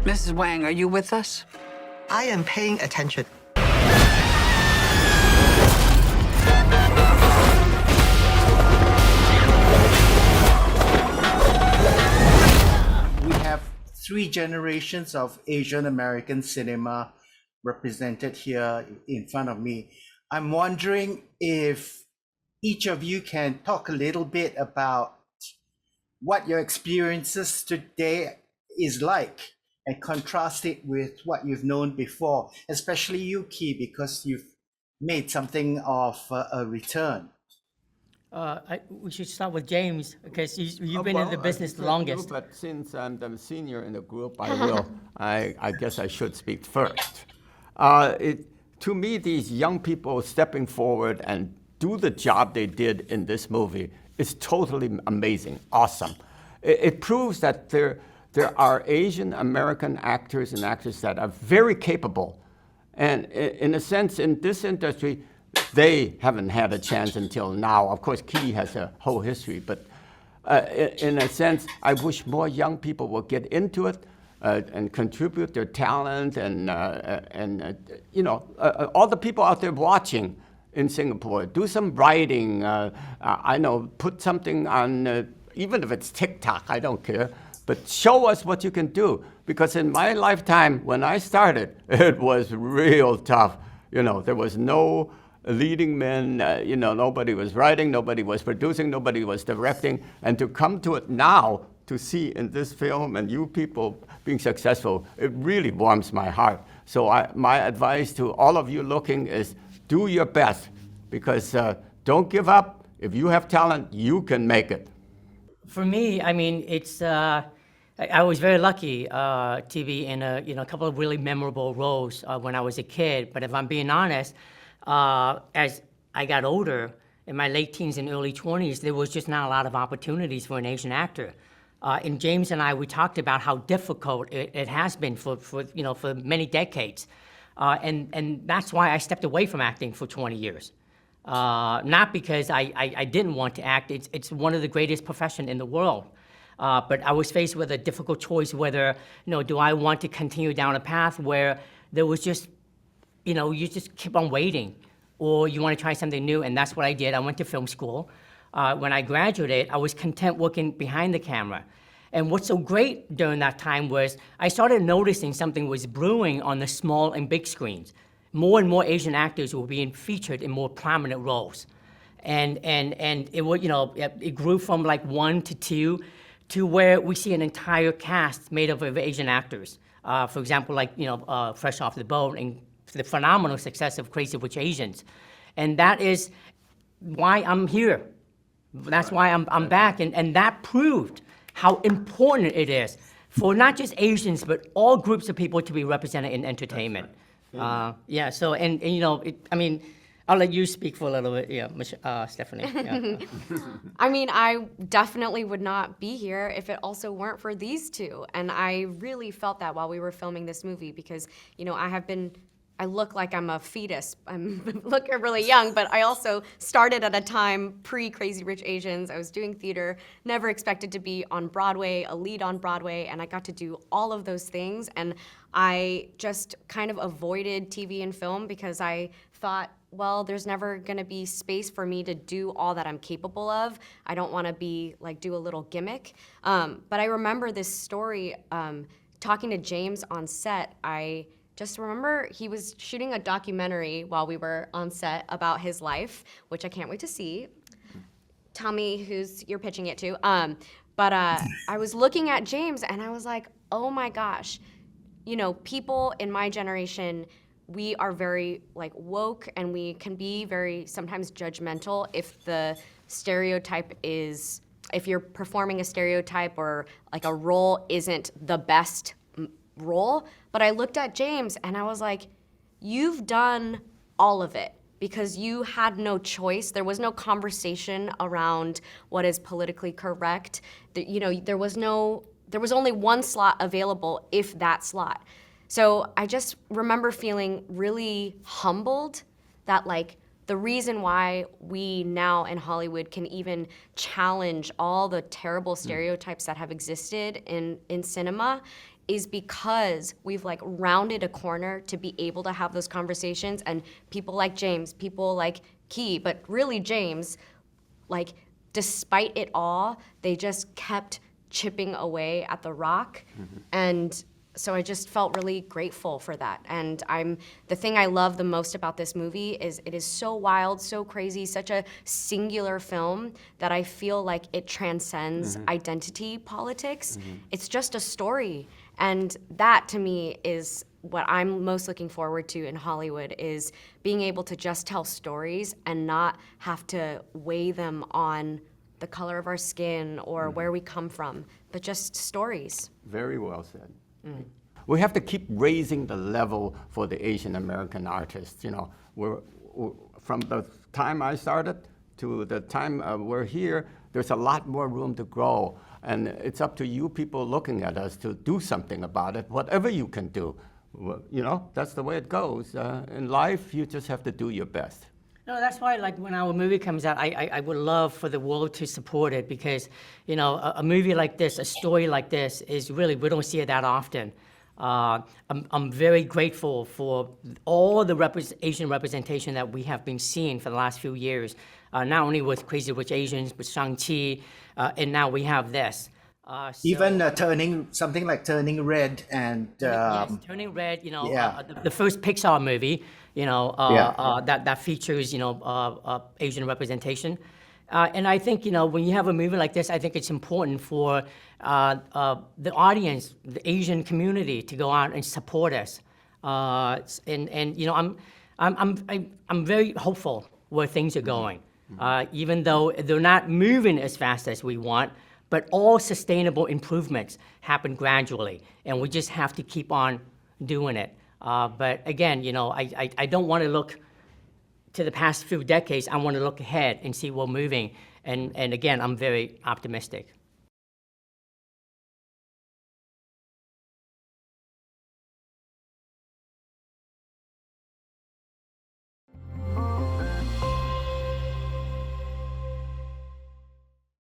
Mrs. Wang, are you with us? I am paying attention. We have three generations of Asian American cinema represented here in front of me. I'm wondering if each of you can talk a little bit about what your experiences today is like and contrast it with what you've known before, especially you, Key, because you've made something of a return. We should start with James because you've been in the business the longest. But since I'm the senior in the group, I will. I guess I should speak first. To me, these young people stepping forward and do the job they did in this movie is totally amazing, awesome. It proves that there are Asian American actors and actresses that are very capable. And in a sense, in this industry, they haven't had a chance until now. Of course, Key has a whole history, but in a sense, I wish more young people will get into it and contribute their talent and all the people out there watching in Singapore, do some writing. I know, put something on, even if it's TikTok, I don't care, but show us what you can do. Because in my lifetime, when I started, it was real tough. There was no leading men, nobody was writing, nobody was producing, nobody was directing. And to come to it now, to see in this film and you people being successful, it really warms my heart. So my advice to all of you looking is do your best, because don't give up. If you have talent, you can make it. For me, I mean, it's I was very lucky to be in a couple of really memorable roles when I was a kid. But if I'm being honest, as I got older, in my late teens and early 20s, there was just not a lot of opportunities for an Asian actor. And James and I, we talked about how difficult it has been for many decades. And that's why I stepped away from acting for 20 years. Not because I didn't want to act. It's one of the greatest professions in the world. But I was faced with a difficult choice whether, do I want to continue down a path where there was just, you just keep on waiting, or you want to try something new, and that's what I did. I went to film school. When I graduated, I was content working behind the camera. And what's so great during that time was I started noticing something was brewing on the small and big screens. More and more Asian actors were being featured in more prominent roles. And it was, it grew from like 1 to 2 to where we see an entire cast made up of Asian actors. For example, like, Fresh Off the Boat and the phenomenal success of Crazy Rich Asians. And that is why I'm here. That's why I'm back. And that proved how important it is for not just Asians, but all groups of people to be represented in entertainment. Right. So, I'll let you speak for a little bit, Stephanie. Yeah. I mean, I definitely would not be here if it also weren't for these two. And I really felt that while we were filming this movie because, I look like I'm a fetus. I'm looking really young, but I also started at a time pre-Crazy Rich Asians. I was doing theater, never expected to be on Broadway, a lead on Broadway, and I got to do all of those things. And I just kind of avoided TV and film because I thought, well, there's never gonna be space for me to do all that I'm capable of. I don't wanna be do a little gimmick. But I remember this story, talking to James on set, I just remember he was shooting a documentary while we were on set about his life, which I can't wait to see. Tell me who's you're pitching it to. But I was looking at James and I was like, oh my gosh, people in my generation, we are very woke and we can be very sometimes judgmental if the stereotype is, if you're performing a stereotype or a role isn't the best role. But I looked at James and I was like, you've done all of it because you had no choice. There was no conversation around what is politically correct. There was only one slot available, if that slot. So I just remember feeling really humbled that the reason why we now in Hollywood can even challenge all the terrible stereotypes that have existed in cinema is because we've like rounded a corner to be able to have those conversations, and people like James, people like Key, but really James, like despite it all, they just kept chipping away at the rock. And so I just felt really grateful for that. And the thing I love the most about this movie is it is so wild, so crazy, such a singular film that I feel like it transcends identity politics. It's just a story. And that to me is what I'm most looking forward to in Hollywood, is being able to just tell stories and not have to weigh them on the color of our skin or where we come from, but just stories. Very well said. We have to keep raising the level for the Asian American artists. You know, from the time I started to the time we're here, there's a lot more room to grow. And it's up to you people looking at us to do something about it, whatever you can do. You know, that's the way it goes. In life, you just have to do your best. No, that's why, like, when our movie comes out, I would love for the world to support it, because, you know, a movie like this, a story like this, is really, we don't see it that often. I'm very grateful for all the Asian representation that we have been seeing for the last few years, not only with Crazy Rich Asians, but Shang-Chi, and now we have this. Even something like Turning Red and yes, Turning Red, you know, yeah. The first Pixar movie, you know, Yeah. that features, you know, Asian representation. And I think, you know, when you have a movie like this, I think it's important for the audience, the Asian community, to go out and support us. And you know, I'm very hopeful where things are going, even though they're not moving as fast as we want. But all sustainable improvements happen gradually, and we just have to keep on doing it. But again, you know, I don't want to look to the past few decades. I want to look ahead and see we're moving. And again, I'm very optimistic.